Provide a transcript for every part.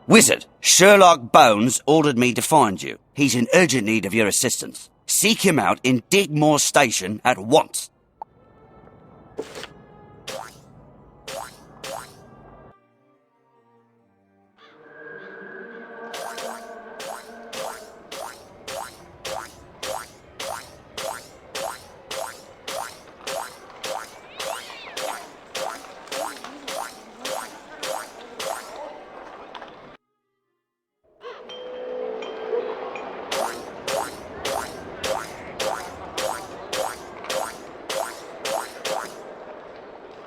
Wizard, Sherlock Bones ordered me to find you. He's in urgent need of your assistance. Seek him out in Digmore Station at once.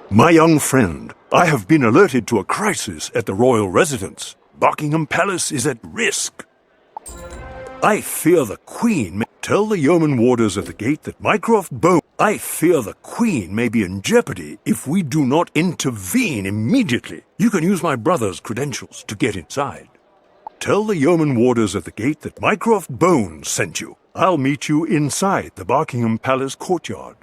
My young friend, I have been alerted to a crisis at the royal residence. Barkingham Palace is at risk. I fear the Queen may tell the yeoman warders at the gate that Mycroft Bone. I fear the Queen may be in jeopardy if we do not intervene immediately. You can use my brother's credentials to get inside. Tell the yeoman warders at the gate that Mycroft Bones sent you. I'll meet you inside the Barkingham Palace courtyard.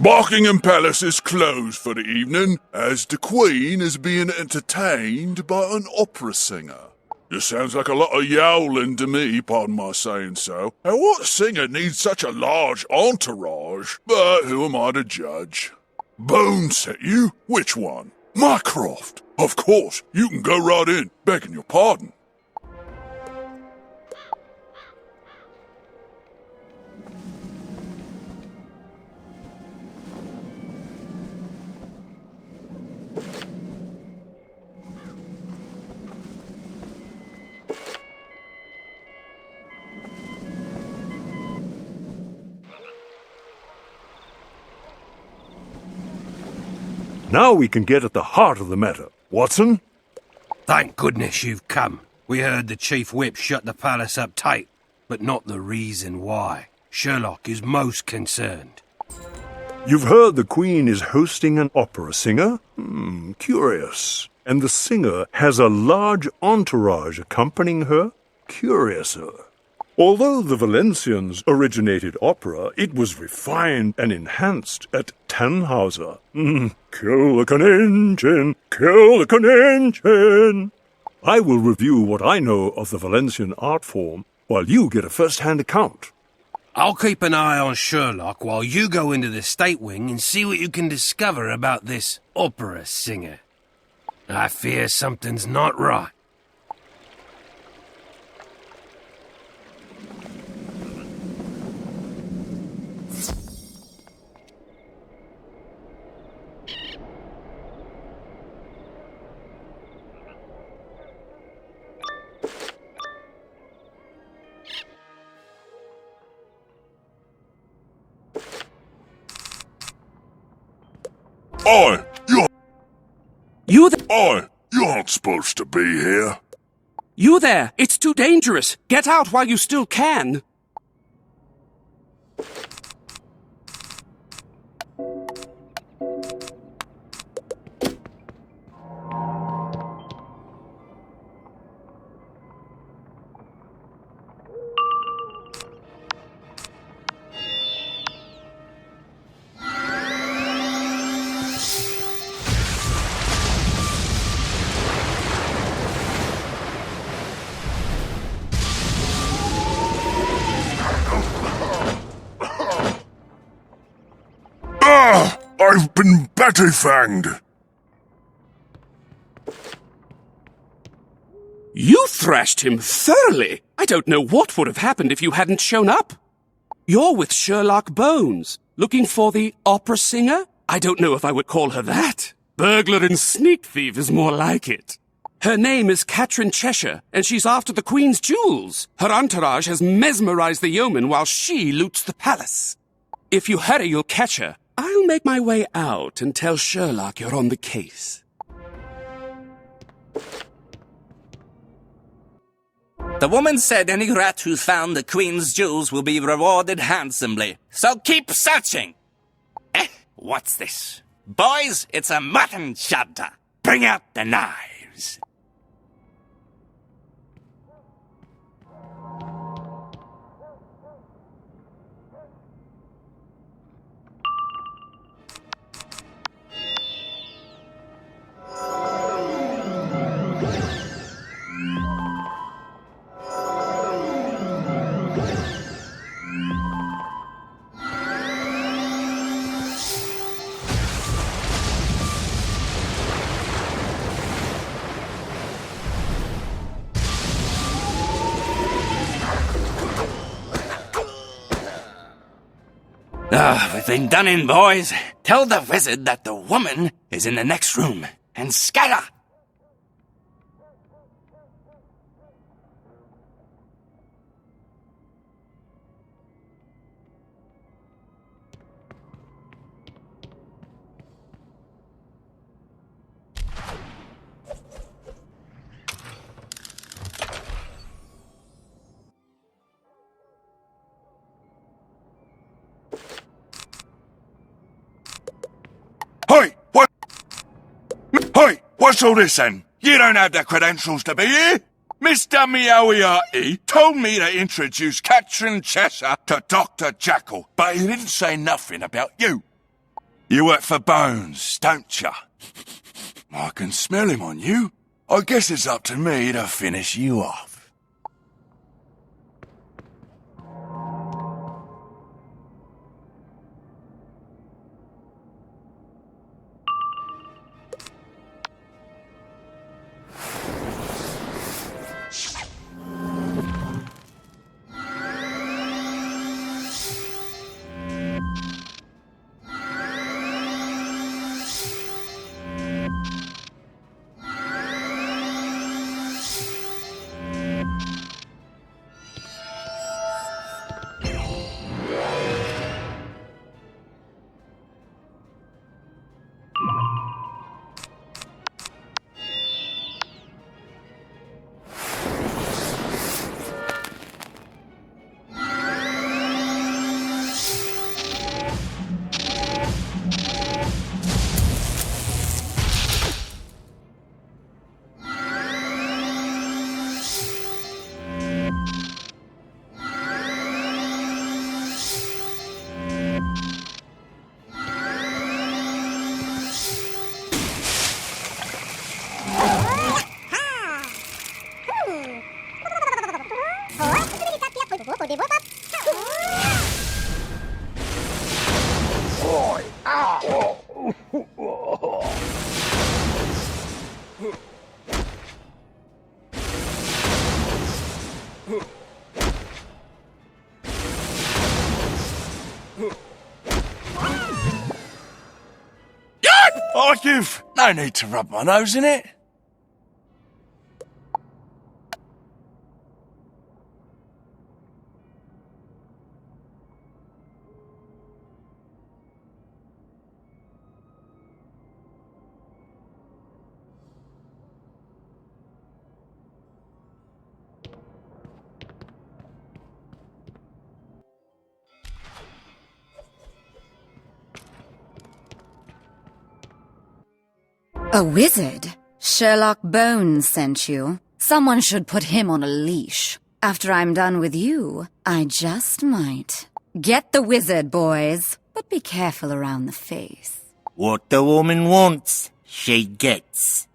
Barkingham Palace is closed for the evening, as the Queen is being entertained by an opera singer. This sounds like a lot of yowling to me, pardon my saying so. And what singer needs such a large entourage? But who am I to judge? Bones sent you? Which one? Mycroft? Of course, you can go right in, begging your pardon. Now we can get at the heart of the matter. Watson? Thank goodness you've come. We heard the Chief Whip shut the palace up tight, but not the reason why. Sherlock is most concerned. You've heard the Queen is hosting an opera singer? Curious. And the singer has a large entourage accompanying her? Curiouser. Although the Valencians originated opera, it was refined and enhanced at Tannhauser. Kill the engine! Kill the engine! I will review what I know of the Valencian art form, while you get a first-hand account. I'll keep an eye on Sherlock while you go into the State Wing and see what you can discover about this opera singer. I fear something's not right. You aren't supposed to be here. You there! It's too dangerous! Get out while you still can! I've been batty-fanged. You thrashed him thoroughly! I don't know what would have happened if you hadn't shown up. You're with Sherlock Bones, looking for the opera singer? I don't know if I would call her that. Burglar and sneak thief is more like it. Her name is Catherine Cheshire, and she's after the Queen's jewels. Her entourage has mesmerized the yeoman while she loots the palace. If you hurry, you'll catch her. I'll make my way out and tell Sherlock you're on the case. The woman said any rat who found the Queen's jewels will be rewarded handsomely. So keep searching! What's this? Boys, it's a mutton chudder. Bring out the knives. We've been done in, boys. Tell the wizard that the woman is in the next room. And scatter! Hey, what? Hey, what's all this then? You don't have the credentials to be here. Mr. Moriarty told me to introduce Catherine Cheshire to Dr. Jackal, but he didn't say nothing about you. You work for Bones, don't you? I can smell him on you. I guess it's up to me to finish you off. Oh, you've no need to rub my nose in it. A wizard? Sherlock Bones sent you. Someone should put him on a leash. After I'm done with you, I just might. Get the wizard, boys, but be careful around the face. What the woman wants, she gets.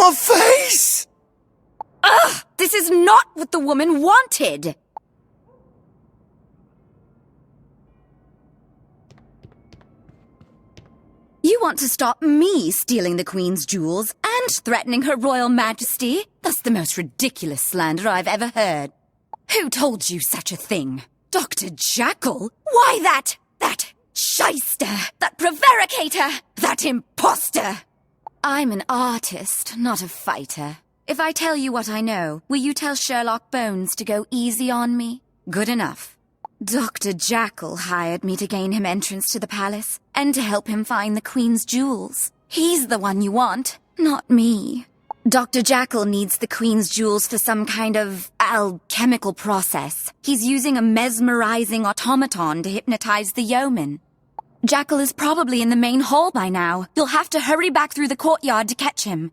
My face! Ugh! This is not what the woman wanted! You want to stop me stealing the Queen's jewels and threatening Her Royal Majesty? That's the most ridiculous slander I've ever heard. Who told you such a thing? Dr. Jackal? Why that shyster, that prevaricator, that imposter? I'm an artist, not a fighter. If I tell you what I know, will you tell Sherlock Bones to go easy on me? Good enough. Dr. Jackal hired me to gain him entrance to the palace, and to help him find the Queen's jewels. He's the one you want, not me. Dr. Jackal needs the Queen's jewels for some kind of alchemical process. He's using a mesmerizing automaton to hypnotize the yeoman. Jackal is probably in the main hall by now. You'll have to hurry back through the courtyard to catch him.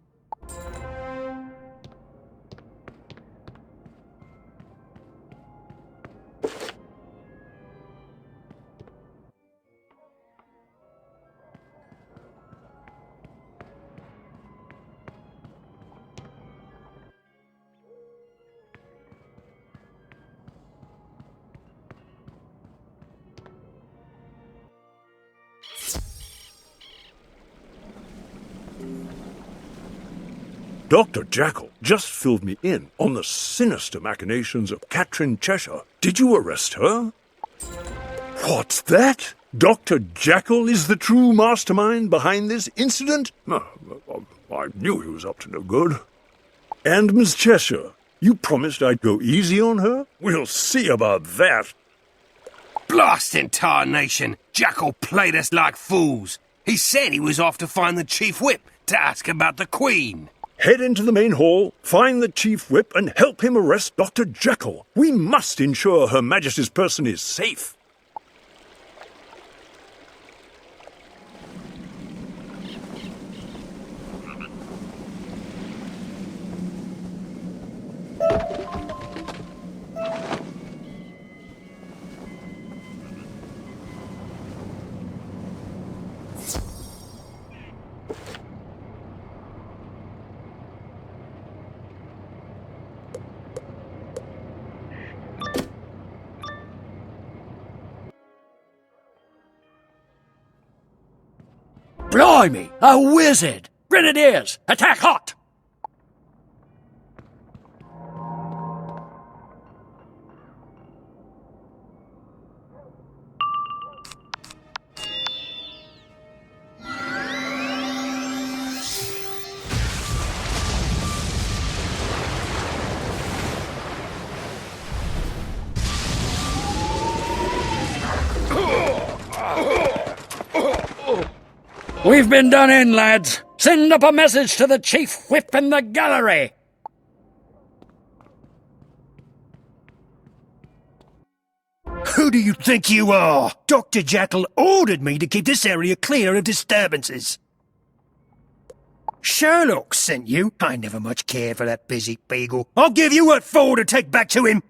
Dr. Jackal just filled me in on the sinister machinations of Catherine Cheshire. Did you arrest her? What's that? Dr. Jackal is the true mastermind behind this incident? I knew he was up to no good. And Miss Cheshire, you promised I'd go easy on her? We'll see about that. Blasting tarnation! Jackal played us like fools. He said he was off to find the Chief Whip to ask about the Queen. Head into the main hall, find the Chief Whip, and help him arrest Dr. Jackal. We must ensure Her Majesty's person is safe. Blimey! A wizard! Grenadiers, attack hot! We've been done in, lads. Send up a message to the Chief Whip in the gallery. Who do you think you are? Dr. Jackal ordered me to keep this area clear of disturbances. Sherlock sent you? I never much cared for that busy beagle. I'll give you what for to take back to him.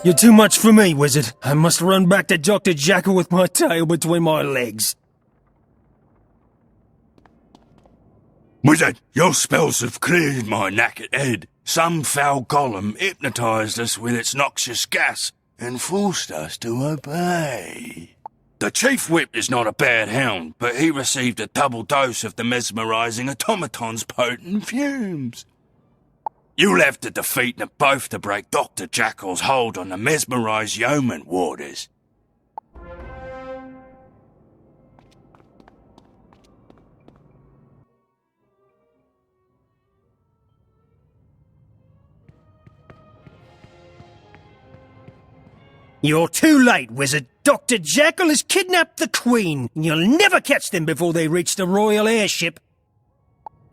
You're too much for me, Wizard. I must run back to Dr. Jackal with my tail between my legs. Wizard, your spells have cleared my knackered head. Some foul golem hypnotized us with its noxious gas and forced us to obey. The Chief Whip is not a bad hound, but he received a double dose of the mesmerizing automaton's potent fumes. You'll have to defeat them both to break Dr. Jackal's hold on the mesmerized yeoman warders. You're too late, Wizard. Dr. Jackal has kidnapped the Queen, and you'll never catch them before they reach the royal airship.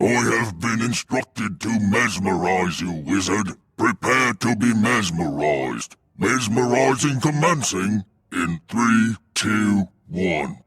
I have been instructed to mesmerize you, wizard. Prepare to be mesmerized. Mesmerizing commencing in 3, 2, 1.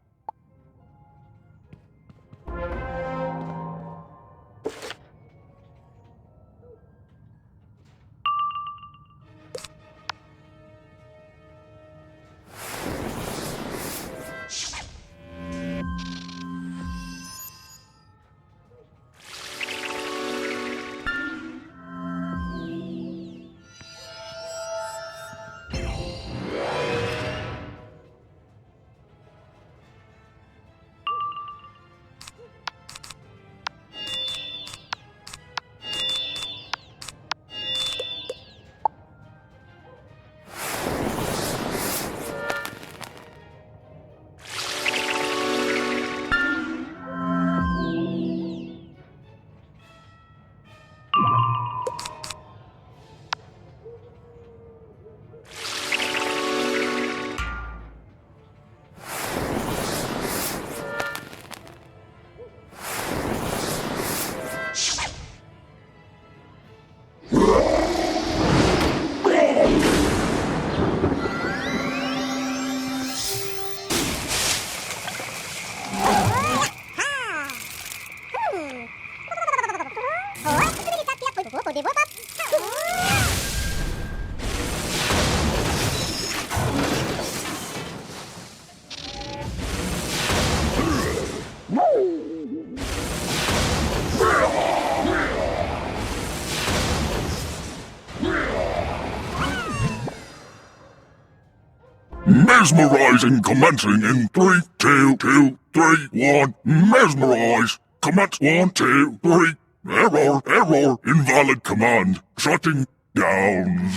Mesmerizing commencing in 3, 2, 2, 3, 1. Mesmerize. Commence 1, 2, 3. Error. Invalid command. Shutting down.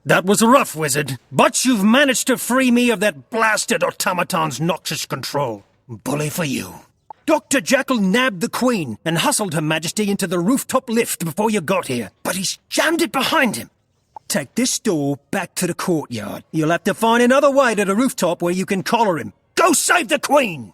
That was rough, Wizard. But you've managed to free me of that blasted automaton's noxious control. Bully for you. Dr. Jackal nabbed the Queen and hustled Her Majesty into the rooftop lift before you got here, but he's jammed it behind him. Take this door back to the courtyard. You'll have to find another way to the rooftop where you can collar him. Go save the Queen!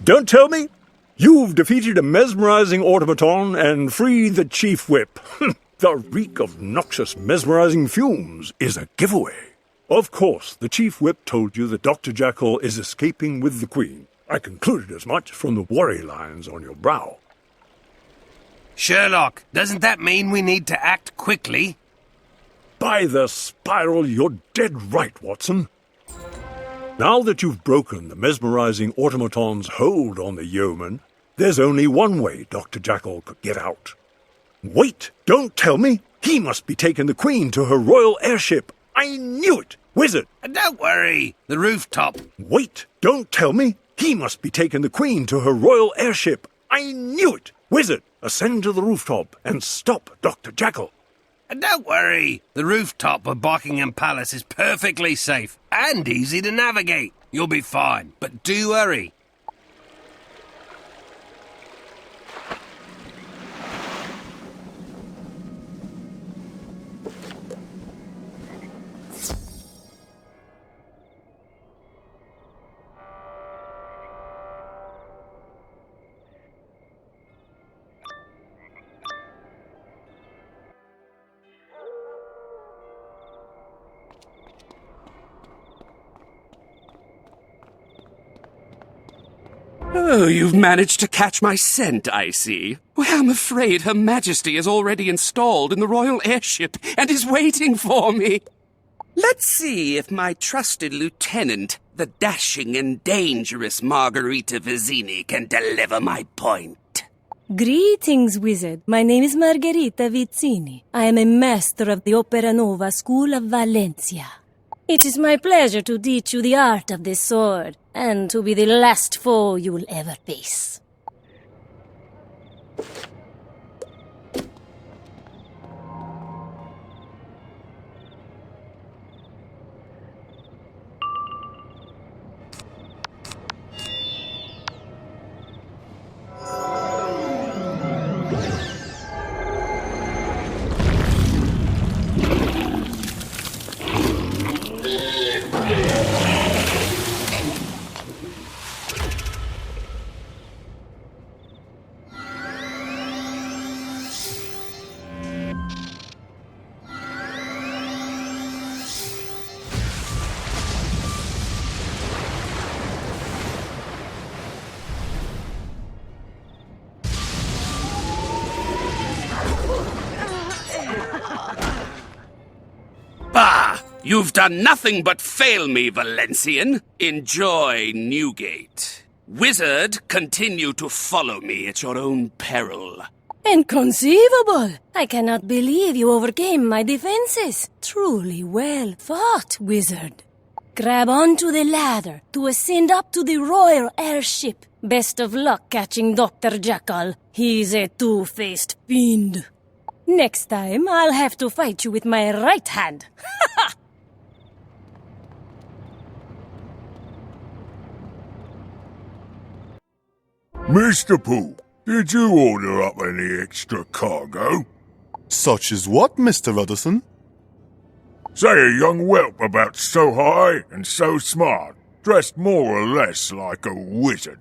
Don't tell me? You've defeated a mesmerizing automaton and freed the Chief Whip. The reek of noxious mesmerizing fumes is a giveaway. Of course, the Chief Whip told you that Dr. Jackal is escaping with the Queen. I concluded as much from the worry lines on your brow. Sherlock, doesn't that mean we need to act quickly? By the spiral, you're dead right, Watson. Now that you've broken the mesmerizing automaton's hold on the yeoman, there's only one way Dr. Jackal could get out. Wait! Don't tell me! He must be taking the Queen to her royal airship! I knew it! Wizard! Don't worry, the rooftop. Wait! Don't tell me! He must be taking the Queen to her royal airship! I knew it! Wizard! Ascend to the rooftop and stop Dr. Jackal! Don't worry, the rooftop of Barkingham Palace is perfectly safe and easy to navigate. You'll be fine, but do hurry. Oh, you've managed to catch my scent, I see. Well, I'm afraid Her Majesty is already installed in the royal airship and is waiting for me. Let's see if my trusted lieutenant, the dashing and dangerous Margherita Vizzini, can deliver my point. Greetings, wizard. My name is Margherita Vizzini. I am a master of the Opera Nova School of Valencia. It is my pleasure to teach you the art of this sword, and to be the last foe you will ever face. Bah! You've done nothing but fail me, Valencian. Enjoy Newgate. Wizard, continue to follow me at your own peril. Inconceivable! I cannot believe you overcame my defenses. Truly well fought, wizard. Grab onto the ladder to ascend up to the royal airship. Best of luck catching Dr. Jackal. He's a two-faced fiend. Next time, I'll have to fight you with my right hand. Mr. Pooh, did you order up any extra cargo? Such as what, Mr. Utterson? Say a young whelp about so high and so smart, dressed more or less like a wizard.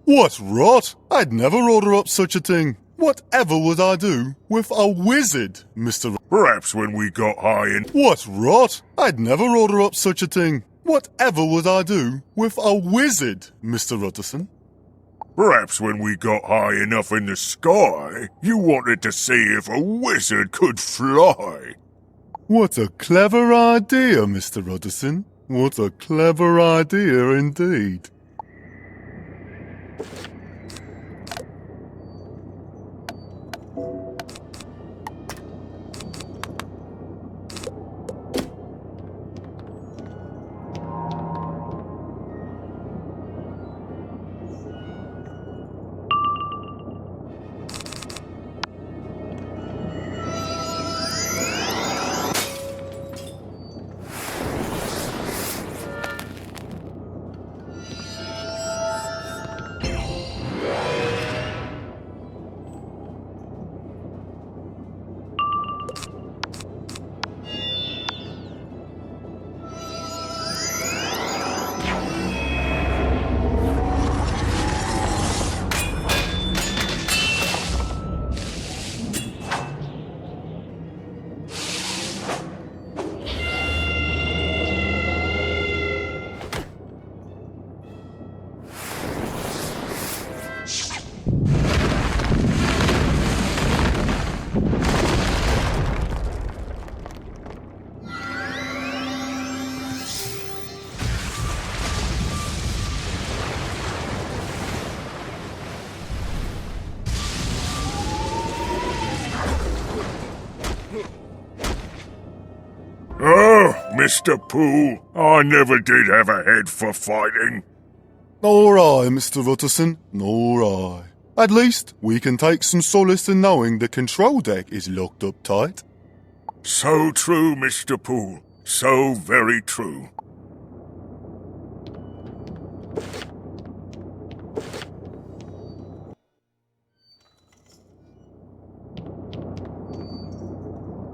What rot! I'd never order up such a thing. Whatever would I do with a wizard, Mr. Perhaps when we got high in... What rot! I'd never order up such a thing. Whatever would I do with a wizard, Mr. Utterson? Perhaps when we got high enough in the sky, you wanted to see if a wizard could fly. What a clever idea, Mr. Utterson. What a clever idea indeed. Oh, Mr. Pooh, I never did have a head for fighting. Nor I, Mr. Utterson, nor I. At least, we can take some solace in knowing the control deck is locked up tight. So true, Mr. Pooh. So very true.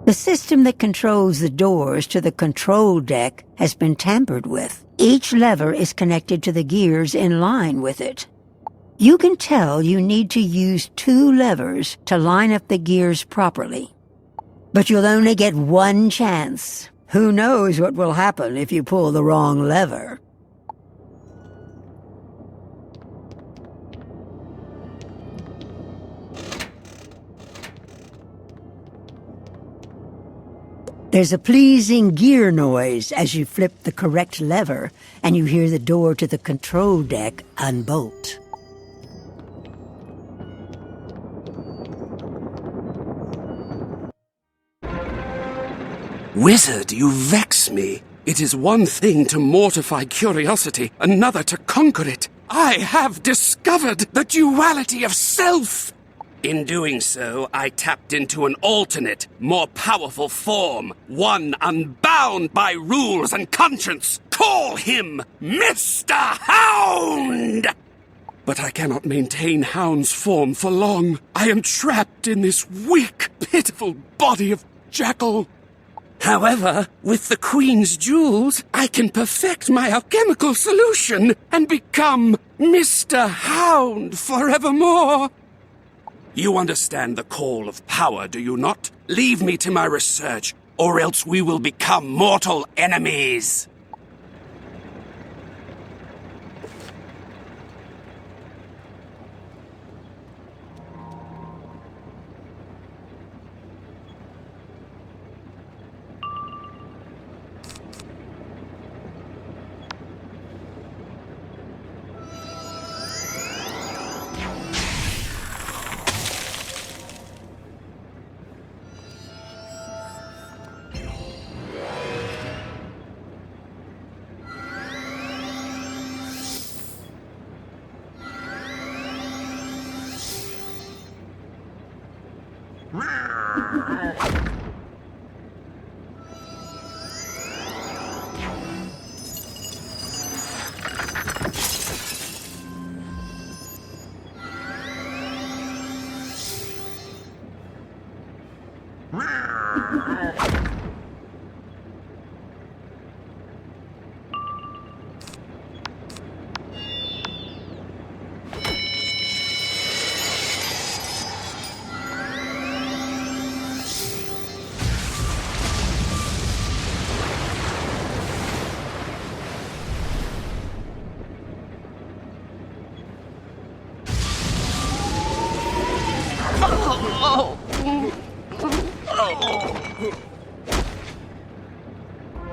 The system that controls the doors to the control deck has been tampered with. Each lever is connected to the gears in line with it. You can tell you need to use 2 levers to line up the gears properly. But you'll only get one chance. Who knows what will happen if you pull the wrong lever? There's a pleasing gear noise as you flip the correct lever and you hear the door to the control deck unbolt. Wizard, you vex me. It is one thing to mortify curiosity, another to conquer it. I have discovered the duality of self. In doing so, I tapped into an alternate, more powerful form, one unbound by rules and conscience. Call him Mr. Hound! But I cannot maintain Hound's form for long. I am trapped in this weak, pitiful body of Jackal. However, with the Queen's jewels, I can perfect my alchemical solution and become Mr. Hound forevermore. You understand the call of power, do you not? Leave me to my research, or else we will become mortal enemies.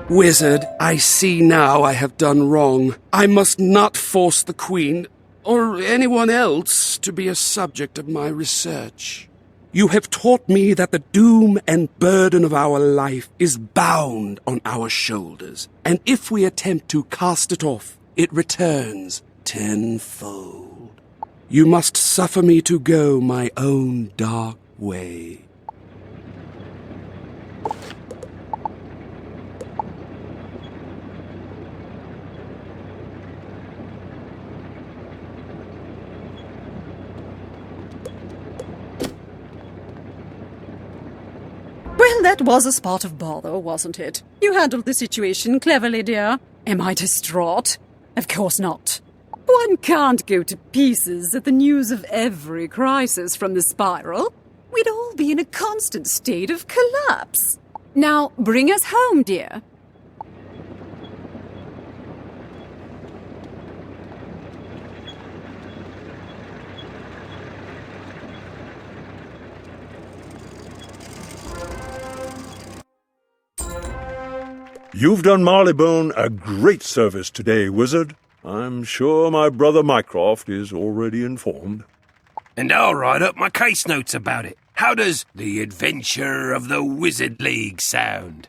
Wizard, I see now I have done wrong. I must not force the Queen, or anyone else, to be a subject of my research. You have taught me that the doom and burden of our life is bound on our shoulders, and if we attempt to cast it off, it returns tenfold. You must suffer me to go my own dark way. Well, that was a spot of bother, wasn't it? You handled the situation cleverly, dear. Am I distraught? Of course not. One can't go to pieces at the news of every crisis from the spiral. We'd all be in a constant state of collapse. Now, bring us home, dear. You've done Marleybone a great service today, Wizard. I'm sure my brother Mycroft is already informed. And I'll write up my case notes about it. How does The Adventure of the Wizard League sound?